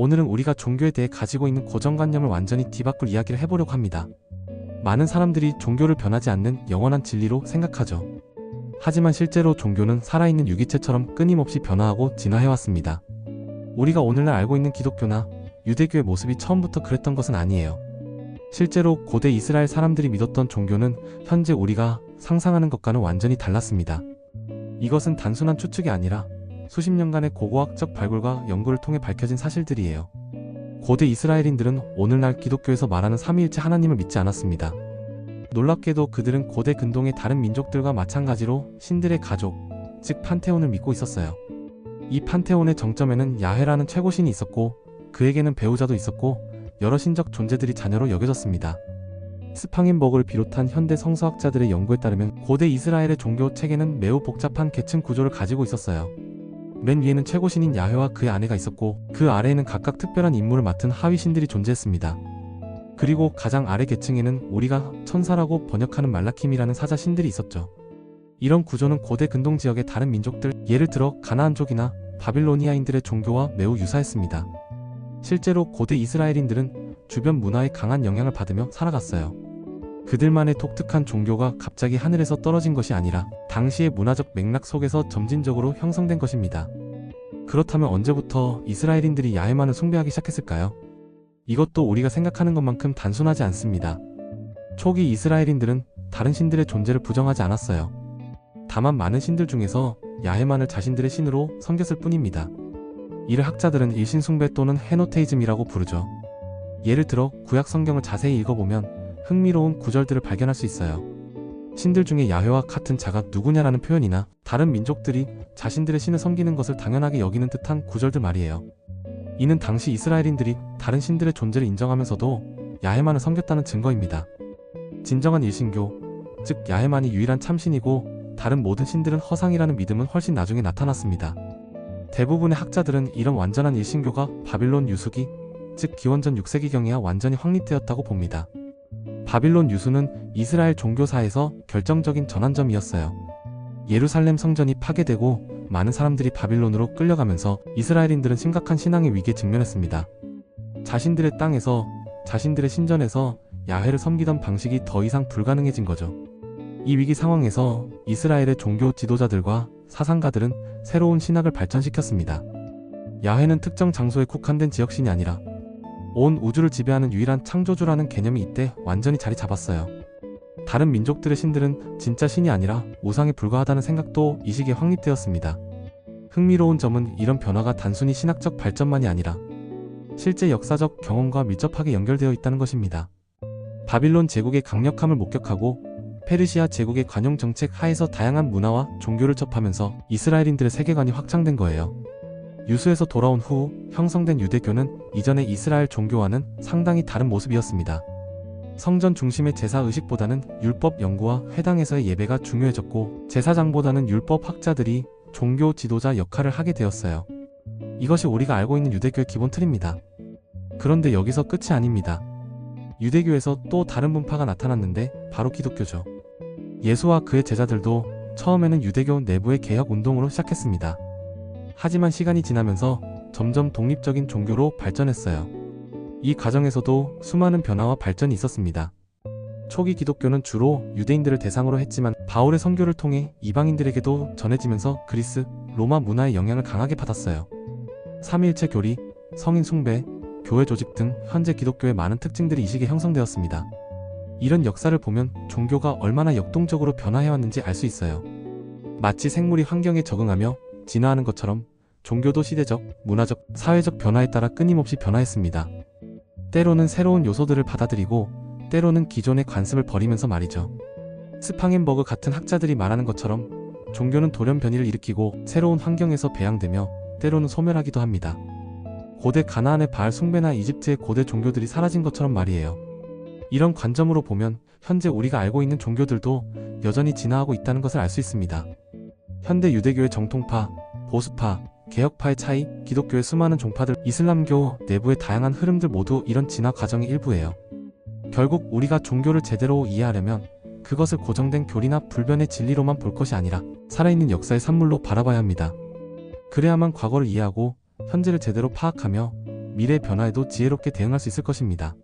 오늘은 우리가 종교에 대해 가지고 있는 고정관념을 완전히 뒤바꿀 이야기를 해보려고 합니다. 많은 사람들이 종교를 변하지 않는 영원한 진리로 생각하죠. 하지만 실제로 종교는 살아있는 유기체처럼 끊임없이 변화하고 진화해왔습니다. 우리가 오늘날 알고 있는 기독교나 유대교의 모습이 처음부터 그랬던 것은 아니에요. 실제로 고대 이스라엘 사람들이 믿었던 종교는 현재 우리가 상상하는 것과는 완전히 달랐습니다. 이것은 단순한 추측이 아니라 수십 년간의 고고학적 발굴과 연구를 통해 밝혀진 사실들이에요. 고대 이스라엘인들은 오늘날 기독교에서 말하는 삼위일체 하나님을 믿지 않았습니다. 놀랍게도 그들은 고대 근동의 다른 민족들과 마찬가지로 신들의 가족, 즉 판테온을 믿고 있었어요. 이 판테온의 정점에는 야훼라는 최고신이 있었고 그에게는 배우자도 있었고 여러 신적 존재들이 자녀로 여겨졌습니다. 스팡앤버그를 비롯한 현대 성서학자들의 연구에 따르면 고대 이스라엘의 종교 체계는 매우 복잡한 계층 구조를 가지고 있었어요. 맨 위에는 최고신인 야훼와 그의 아내가 있었고 그 아래에는 각각 특별한 임무를 맡은 하위 신들이 존재했습니다. 그리고 가장 아래 계층에는 우리가 천사라고 번역하는 말라킴이라는 사자 신들이 있었죠. 이런 구조는 고대 근동 지역의 다른 민족들, 예를 들어 가나안족이나 바빌로니아인들의 종교와 매우 유사했습니다. 실제로 고대 이스라엘인들은 주변 문화에 강한 영향을 받으며 살아갔어요. 그들만의 독특한 종교가 갑자기 하늘에서 떨어진 것이 아니라 당시의 문화적 맥락 속에서 점진적으로 형성된 것입니다. 그렇다면 언제부터 이스라엘인들이 야훼만을 숭배하기 시작했을까요? 이것도 우리가 생각하는 것만큼 단순하지 않습니다. 초기 이스라엘인들은 다른 신들의 존재를 부정하지 않았어요. 다만 많은 신들 중에서 야훼만을 자신들의 신으로 섬겼을 뿐입니다. 이를 학자들은 일신숭배 또는 헤노테이즘이라고 부르죠. 예를 들어 구약 성경을 자세히 읽어보면 흥미로운 구절들을 발견할 수 있어요. 신들 중에 야훼와 같은 자가 누구냐라는 표현이나 다른 민족들이 자신들의 신을 섬기는 것을 당연하게 여기는 듯한 구절들 말이에요. 이는 당시 이스라엘인들이 다른 신들의 존재를 인정하면서도 야훼만을 섬겼다는 증거입니다. 진정한 일신교, 즉 야훼만이 유일한 참신이고 다른 모든 신들은 허상이라는 믿음은 훨씬 나중에 나타났습니다. 대부분의 학자들은 이런 완전한 일신교가 바빌론 유수기, 즉 기원전 6세기경에야 완전히 확립되었다고 봅니다. 바빌론 유수는 이스라엘 종교사에서 결정적인 전환점이었어요. 예루살렘 성전이 파괴되고 많은 사람들이 바빌론으로 끌려가면서 이스라엘인들은 심각한 신앙의 위기에 직면했습니다. 자신들의 땅에서, 자신들의 신전에서 야훼를 섬기던 방식이 더 이상 불가능해진 거죠. 이 위기 상황에서 이스라엘의 종교 지도자들과 사상가들은 새로운 신학을 발전시켰습니다. 야훼는 특정 장소에 국한된 지역신이 아니라 온 우주를 지배하는 유일한 창조주라는 개념이 이때 완전히 자리 잡았어요. 다른 민족들의 신들은 진짜 신이 아니라 우상에 불과하다는 생각도 이 시기에 확립되었습니다. 흥미로운 점은 이런 변화가 단순히 신학적 발전만이 아니라 실제 역사적 경험과 밀접하게 연결되어 있다는 것입니다. 바빌론 제국의 강력함을 목격하고 페르시아 제국의 관용 정책 하에서 다양한 문화와 종교를 접하면서 이스라엘인들의 세계관이 확장된 거예요. 유수에서 돌아온 후 형성된 유대교는 이전의 이스라엘 종교와는 상당히 다른 모습이었습니다. 성전 중심의 제사 의식보다는 율법 연구와 회당에서의 예배가 중요해졌고 제사장보다는 율법 학자들이 종교 지도자 역할을 하게 되었어요. 이것이 우리가 알고 있는 유대교의 기본 틀입니다. 그런데 여기서 끝이 아닙니다. 유대교에서 또 다른 분파가 나타났는데 바로 기독교죠. 예수와 그의 제자들도 처음에는 유대교 내부의 개혁 운동으로 시작했습니다. 하지만 시간이 지나면서 점점 독립적인 종교로 발전했어요. 이 과정에서도 수많은 변화와 발전이 있었습니다. 초기 기독교는 주로 유대인들을 대상으로 했지만 바울의 선교를 통해 이방인들에게도 전해지면서 그리스, 로마 문화의 영향을 강하게 받았어요. 삼위일체 교리, 성인 숭배, 교회 조직 등 현재 기독교의 많은 특징들이 이 시기에 형성되었습니다. 이런 역사를 보면 종교가 얼마나 역동적으로 변화해왔는지 알 수 있어요. 마치 생물이 환경에 적응하며 진화하는 것처럼 종교도 시대적, 문화적, 사회적 변화에 따라 끊임없이 변화했습니다. 때로는 새로운 요소들을 받아들이고 때로는 기존의 관습을 버리면서 말이죠. 스팡앤버그 같은 학자들이 말하는 것처럼 종교는 돌연변이를 일으키고 새로운 환경에서 배양되며 때로는 소멸하기도 합니다. 고대 가나안의 바알 숭배나 이집트의 고대 종교들이 사라진 것처럼 말이에요. 이런 관점으로 보면 현재 우리가 알고 있는 종교들도 여전히 진화하고 있다는 것을 알 수 있습니다. 현대 유대교의 정통파, 보수파, 개혁파의 차이, 기독교의 수많은 종파들, 이슬람교 내부의 다양한 흐름들 모두 이런 진화 과정의 일부예요. 결국 우리가 종교를 제대로 이해하려면 그것을 고정된 교리나 불변의 진리로만 볼 것이 아니라 살아있는 역사의 산물로 바라봐야 합니다. 그래야만 과거를 이해하고 현재를 제대로 파악하며 미래 변화에도 지혜롭게 대응할 수 있을 것입니다.